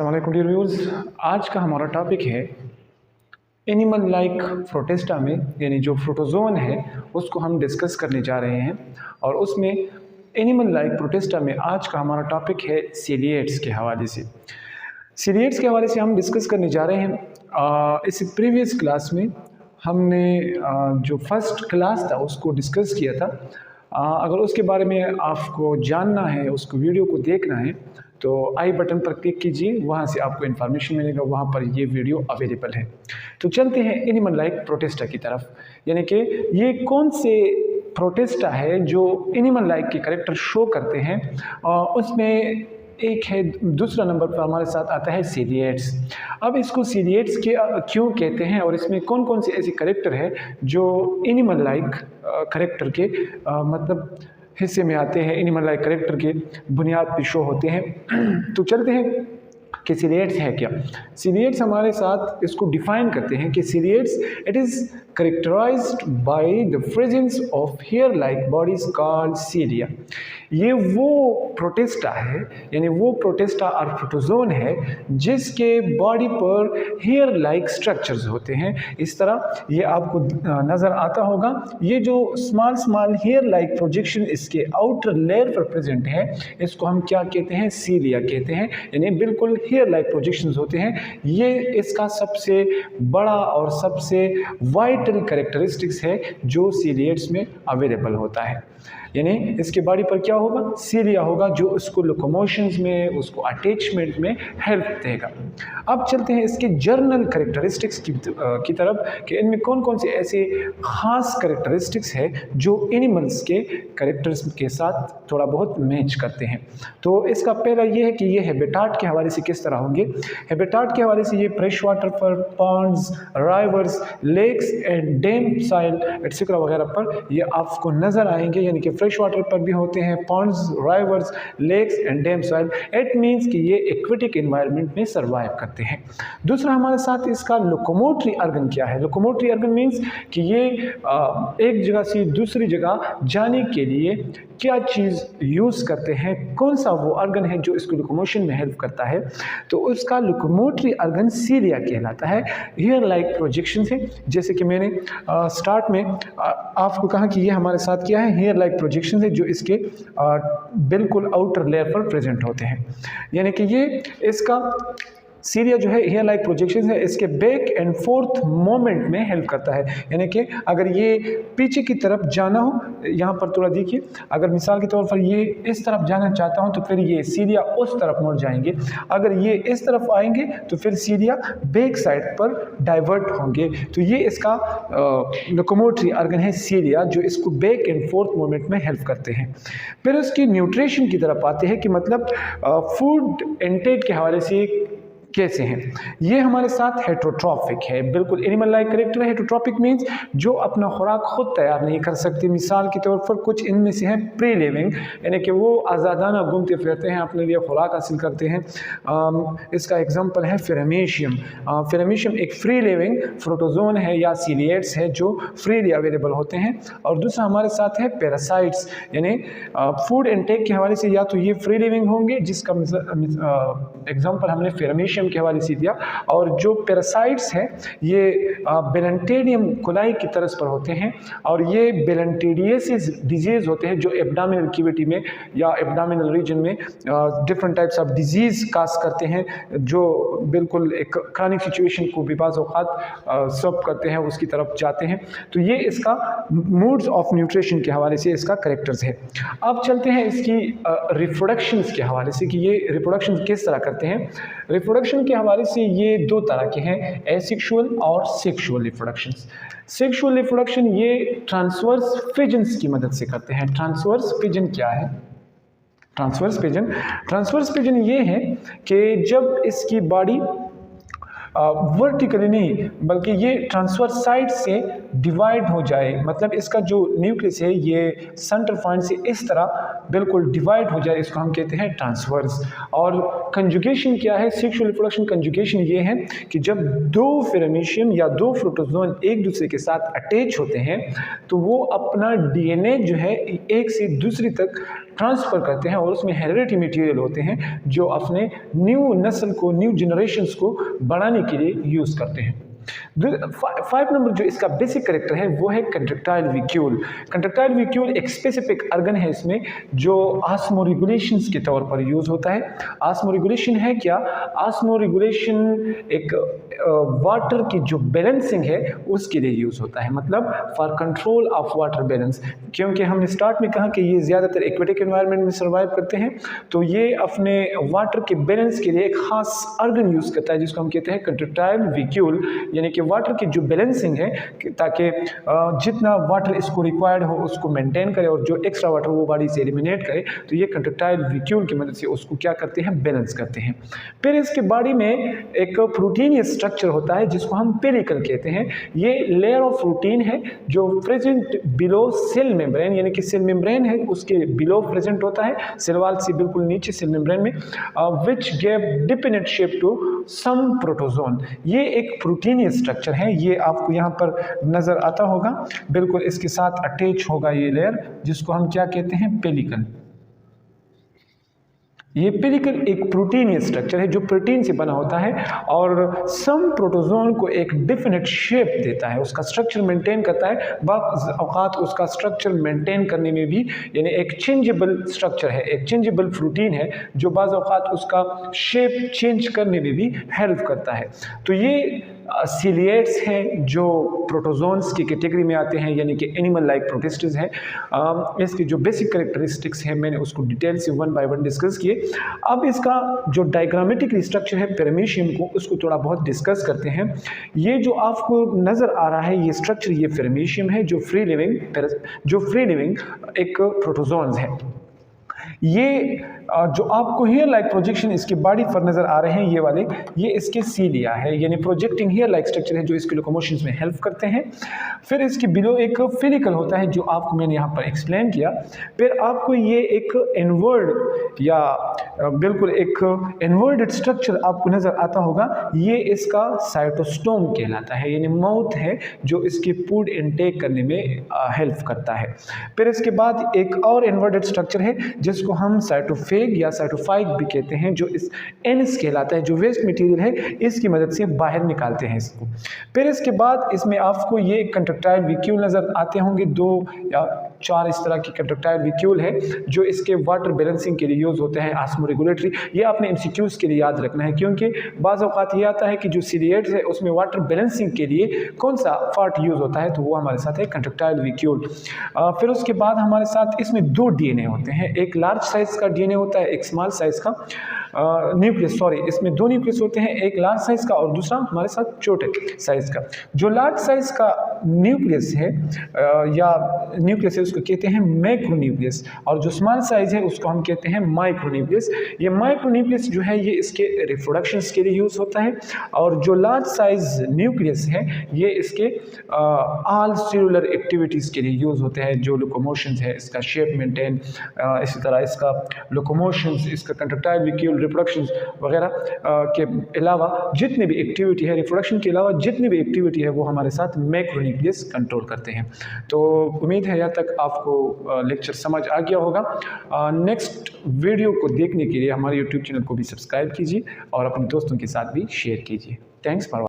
अस्सलाम वालेकुम dear viewers. आज का हमारा टॉपिक है एनिमल लाइक प्रोटिस्टा में, यानी जो प्रोटोजोन है उसको हम डिस्कस करने जा रहे हैं। और उसमें एनिमल लाइक प्रोटिस्टा में आज का हमारा टॉपिक है सीलिएट्स के हवाले से। सीलिएट्स के हवाले से हम डिस्कस करने जा रहे हैं। इस प्रीवियस क्लास में हमने जो फर्स्ट क्लास था उसको डिस्कस किया था। अगर उसके बारे में आपको जानना है, उसको वीडियो को देखना है, तो आई बटन पर क्लिक कीजिए, वहाँ से आपको इन्फॉर्मेशन मिलेगा, वहाँ पर ये वीडियो अवेलेबल है। तो चलते हैं एनिमल लाइक प्रोटिस्टा की तरफ, यानी कि ये कौन से प्रोटिस्टा है जो एनिमल लाइक के कैरेक्टर शो करते हैं। उसमें एक है, दूसरा नंबर पर हमारे साथ आता है सीलिएट्स। अब इसको सीलिएट्स के क्यों कहते हैं और इसमें कौन कौन से ऐसे कैरेक्टर है जो एनिमल लाइक कैरेक्टर के मतलब हिस्से में आते हैं, एनिमल लाइक कैरेक्टर के बुनियाद पे शो होते हैं। तो चलते हैं कि सीलिएट्स है क्या। सीलिएट्स हमारे साथ इसको डिफाइन करते हैं कि ciliates it is characterized by the presence of hair-like bodies called cilia। ये वो प्रोटिस्टा है, यानी वो प्रोटिस्टा और प्रोटोजोन है जिसके बॉडी पर हेयर लाइक स्ट्रक्चर्स होते हैं। इस तरह ये आपको नज़र आता होगा। ये जो small small hair like projection इसके आउटर लेयर पर प्रेजेंट है, इसको हम क्या कहते हैं, सीलिया कहते हैं, यानी बिल्कुल हेयर लाइक प्रोजेक्शंस होते हैं। ये इसका सबसे बड़ा और सबसे वाइटल कैरेक्टरिस्टिक्स है जो सीलिएट्स में अवेलेबल होता है। यानी इसके बॉडी पर क्या होगा, सीलिया होगा, जो उसको लोकोमोशंस में, उसको अटैचमेंट में हेल्प देगा। अब चलते हैं इसके जर्नल कैरेक्टरिस्टिक्स की तरफ कि इनमें कौन कौन से ऐसे ख़ास कैरेक्टरिस्टिक्स है जो एनिमल्स के कैरेक्टर्स के साथ थोड़ा बहुत मैच करते हैं। तो इसका पहला ये है कि ये हैबिटाट के हवाले से किस तरह होंगे। हैबिटाट के हवाले से ये फ्रेश वाटर पर, ponds, rivers, lakes and dam soil etcetera वगैरह पर ये आपको नज़र आएंगे। यानी कि फ्रेश वाटर पर भी होते हैं, ponds, rivers, lakes and dam soil. It means कि ये एक्वेटिक एनवायरनमेंट में सर्वाइव करते हैं। दूसरा हमारे साथ इसका लोकोमोटरी ऑर्गन क्या है। लोकोमोटरी ऑर्गन मीन्स कि ये एक जगह से दूसरी जगह जाने के लिए क्या चीज़ यूज़ करते हैं, कौन सा वो ऑर्गन है जो इसको लोकोमोशन में हेल्प करता है। तो उसका लोकोमोटरी ऑर्गन सीलिया कहलाता है। हेयर लाइक प्रोजेक्शन है, जैसे कि मैंने स्टार्ट में आपको कहा कि ये हमारे साथ क्या है, हेयर लाइक प्रोजेक्शन है जो इसके बिल्कुल आउटर लेयर पर प्रेजेंट होते हैं। यानी कि ये इसका सीलिया जो है हेयर लाइक प्रोजेक्शन है, इसके बैक एंड फोर्थ मोमेंट में हेल्प करता है। यानी कि अगर ये पीछे की तरफ जाना हो, यहाँ पर थोड़ा देखिए, अगर मिसाल के तौर पर ये इस तरफ जाना चाहता हूँ तो फिर ये सीलिया उस तरफ मुड़ जाएंगे। अगर ये इस तरफ आएंगे तो फिर सीलिया बैक साइड पर डाइवर्ट होंगे। तो ये इसका लोकोमोटरी ऑर्गन है सीलिया, जो इसको बैक एंड फोर्थ मोमेंट में हेल्प करते हैं। फिर उसकी न्यूट्रिशन की तरफ आते हैं कि मतलब फूड इनटेक के हवाले से कैसे हैं। ये हमारे साथ हेटरोट्रॉपिक है, बिल्कुल एनिमल लाइक कैरेक्टर है। हेटरोट्रॉपिक मीन्स जो अपना खुराक खुद तैयार नहीं कर सकते। मिसाल के तौर पर कुछ इनमें से हैं प्री लिविंग, यानी कि वो आज़ादाना घूमते फिरते हैं, अपने लिए खुराक हासिल करते हैं। इसका एग्जांपल है फिरामेशियम। फिरामेशियम एक फ्री लिविंग प्रोटोजोन है या सीलिएट्स है जो फ्रीली अवेलेबल होते हैं। और दूसरा हमारे साथ है पैरासाइट्स, यानी फूड इनटेक के हवाले से या तो ये फ्री लिविंग होंगे, जिसका एग्जाम्पल हमने फिरामेशियम के हवाले से दिया। और जो पैरासाइट्स हैं ये बेलेंटेडियम कोलाई की तरस पर होते हैं, और ये बेलेंटेडियसिस डिजीज़ होते हैं जो एब्डामिनल कैविटी में या एब्डामिनल रीजन में डिफरेंट टाइप्स ऑफ डिजीज़ काज करते हैं, जो बिल्कुल एक क्रॉनिक सिचुएशन को भी बाज़ औक़ात सर्व करते हैं, उसकी तरफ जाते हैं। तो ये इसका मोड्स ऑफ न्यूट्रिशन के हवाले से इसका कैरेक्टर्स है। अब चलते हैं इसकी रिप्रोडक्शंस के हवाले से कि ये रिप्रोडक्शन किस तरह करते हैं। रिप्रोडक्शन के हवाले से ये दो तरह के हैं, एसेक्सुअल और सेक्सुअल रिप्रोडक्शन। सेक्सुअल रिप्रोडक्शन ये ट्रांसवर्स पिजन्स की मदद से करते हैं। ट्रांसवर्स पिजन क्या है? ट्रांसवर्स पिजन ये है कि जब इसकी बॉडी वर्टिकली नहीं बल्कि ये ट्रांसवर्स साइड से डिवाइड हो जाए, मतलब इसका जो न्यूक्लियस है ये सेंटर पॉइंट से इस तरह बिल्कुल डिवाइड हो जाए, इसको हम कहते हैं ट्रांसवर्स। और कंजुगेशन क्या है? सेक्सुअल रिप्रोडक्शन कंजुगेशन ये है कि जब दो फिरामेशियम या दो प्रोटोजोन एक दूसरे के साथ अटैच होते हैं तो वो अपना डीएनए जो है एक से दूसरी तक ट्रांसफ़र करते हैं और उसमें हेरिडिटी मटेरियल होते हैं जो अपने न्यू नस्ल को, न्यू जनरेशन्स को बढ़ाने के लिए यूज़ करते हैं। 5 नंबर जो इसका बेसिक करेक्टर है वो है कंट्रैक्टाइल वेक्यूल। कंट्रैक्टाइल वेक्यूल एक स्पेसिफिक ऑर्गन है इसमें जो ऑस्मो रेगुलेशंस के तौर पर यूज़ होता है। ऑस्मो रेगुलेशन है क्या? ऑस्मो रेगुलेशन एक वाटर की जो बैलेंसिंग है उसके लिए यूज़ होता है, मतलब for control of water balance. क्योंकि हमने स्टार्ट में कहा कि ये ज़्यादातर एक्वेटिक एनवायरनमेंट में सर्वाइव करते हैं, तो ये अपने वाटर के बैलेंस के लिए एक ख़ास ऑर्गन यूज़ करता है जिसको हम कहते हैं कंट्रैक्टाइल वेक्यूल, यानी कि वाटर की जो बैलेंसिंग है ताकि जितना वाटर इसको रिक्वायर्ड हो उसको मेंटेन करे और जो एक्स्ट्रा वाटर वो बॉडी से एलिमिनेट करे, तो ये कंट्रैक्टाइल वेक्यूल की मदद से उसको क्या करते हैं? बैलेंस करते हैं। फिर इसके बॉडी में एक प्रोटीनियस स्ट्रक्चर होता है जिसको हम पेरिकल कहते हैं। ये लेयर ऑफ प्रोटीन है जो प्रेजेंट बिलो सेल मेम्ब्रेन, यानी कि सेल मेम्ब्रेन है उसके बिलो प्रेजेंट होता है, सेल वॉल से बिल्कुल नीचे सेल मेम्ब्रेन में, which give definite shape to some protozoan. ये एक प्रोटीनियस स्ट्रक्चर है, ये आपको यहाँ पर नज़र आता होगा, बिल्कुल इसके साथ अटैच होगा ये लेयर जिसको हम क्या कहते हैं? पेलिकल। ये पेलिकल एक प्रोटीनियस स्ट्रक्चर है जो प्रोटीन से बना होता है और सम प्रोटोजोन को एक डेफिनेट शेप देता है, उसका स्ट्रक्चर मेंटेन करता है। बाक़ औक़ात उसका स्ट्रक्चर मेंटेन करने में भी, यानी एक चेंजेबल स्ट्रक्चर है, एक चेंजेबल प्रोटीन है जो बाज़ औक़ात उसका शेप चेंज करने में भी हेल्प करता है। तो ये सीलिएट्स हैं जो प्रोटोजोन्स की कैटेगरी में आते हैं, यानी कि एनिमल लाइक प्रोटिस्ट्स हैं। इसकी जो बेसिक कैरेक्टरिस्टिक्स हैं मैंने उसको डिटेल से 1 बाय 1 डिस्कस किए। अब इसका जो डायग्रामेटिक स्ट्रक्चर है पेरिमीशियम को, उसको थोड़ा बहुत डिस्कस करते हैं। ये जो आपको नज़र आ रहा है ये स्ट्रक्चर, ये पेरिमीशियम है जो फ्री लिविंग एक प्रोटोजोन्स है। ये जो आपको हेयर लाइक प्रोजेक्शन इसके बॉडी पर नज़र आ रहे हैं ये वाले, ये इसके सीलिया है, यानी प्रोजेक्टिंग हेयर लाइक स्ट्रक्चर है जो इसके लोकोमोशंस में हेल्प करते हैं। फिर इसके बिलो एक फेलिकल होता है जो आपको मैंने यहाँ पर एक्सप्लेन किया। फिर आपको ये एक इनवर्ड या बिल्कुल एक इनवर्डेड स्ट्रक्चर आपको नज़र आता होगा, ये इसका साइटोस्टोम कहलाता है, यानी माउथ है जो इसकी फूड इनटेक करने में हेल्प करता है। फिर इसके बाद एक और इनवर्डेड स्ट्रक्चर है जिसको हम साइटोफेग या साइटोफाइक भी कहते हैं, जो इस एनिस कहलाता है, जो वेस्ट मटेरियल है इसकी मदद से बाहर निकालते हैं इसको। फिर इसके बाद इसमें आपको ये कंट्रैक्टाइल वेक्यूल नज़र आते होंगे, 2 या 4 इस तरह की कंट्रैक्टाइल वेक्यूल है जो इसके वाटर बैलेंसिंग के लिए यूज़ होते हैं, ऑस्मो रेगुलेटरी। ये आपने एमसीक्यूज़ के लिए याद रखना है क्योंकि बाज़ औक़ात ये आता है कि जो सीलिएट्स है उसमें वाटर बैलेंसिंग के लिए कौन सा पार्ट यूज़ होता है, तो वो हमारे साथ है कंट्रैक्टाइल वेक्यूल। फिर उसके बाद हमारे साथ इसमें 2 डीएनए होते हैं, एक लार्ज साइज़ का डीएनए होता है, एक स्मॉल साइज़ का न्यूक्लियस, इसमें 2 न्यूक्लियस होते हैं, एक लार्ज साइज़ का और दूसरा हमारे साथ छोटे साइज़ का। जो लार्ज साइज़ का न्यूक्लियस है या न्यूक्लियस है उसको कहते हैं मैक्रोन्यूक्लियस, और जो स्मॉल साइज़ है उसको हम कहते हैं माइक्रोन्यूक्लियस। ये माइक्रोन्यूक्लियस जो है ये इसके रिप्रोडक्शंस के लिए यूज़ होता है, और जो लार्ज साइज़ न्यूक्लियस है ये इसके ऑल सेलुलर एक्टिविटीज़ के लिए यूज़ होते हैं, जो लोकोमोशंस है, इसका शेप मेंटेन, इसी तरह इसका लोकोमोशंस, इसका कंट्रैक्टाइल वेक्यूल, रिप्रोडक्शंस वगैरह के अलावा जितनी भी एक्टिविटी है, रिप्रोडक्शन के अलावा जितनी भी एक्टिविटी है वो हमारे साथ मैक्रोन्यूक्लियस कंट्रोल करते हैं। तो उम्मीद है यहाँ तक आपको लेक्चर समझ आ गया होगा। नेक्स्ट वीडियो को देखने के लिए हमारे यूट्यूब चैनल को भी सब्सक्राइब कीजिए और अपने दोस्तों के साथ भी शेयर कीजिए। Thanks for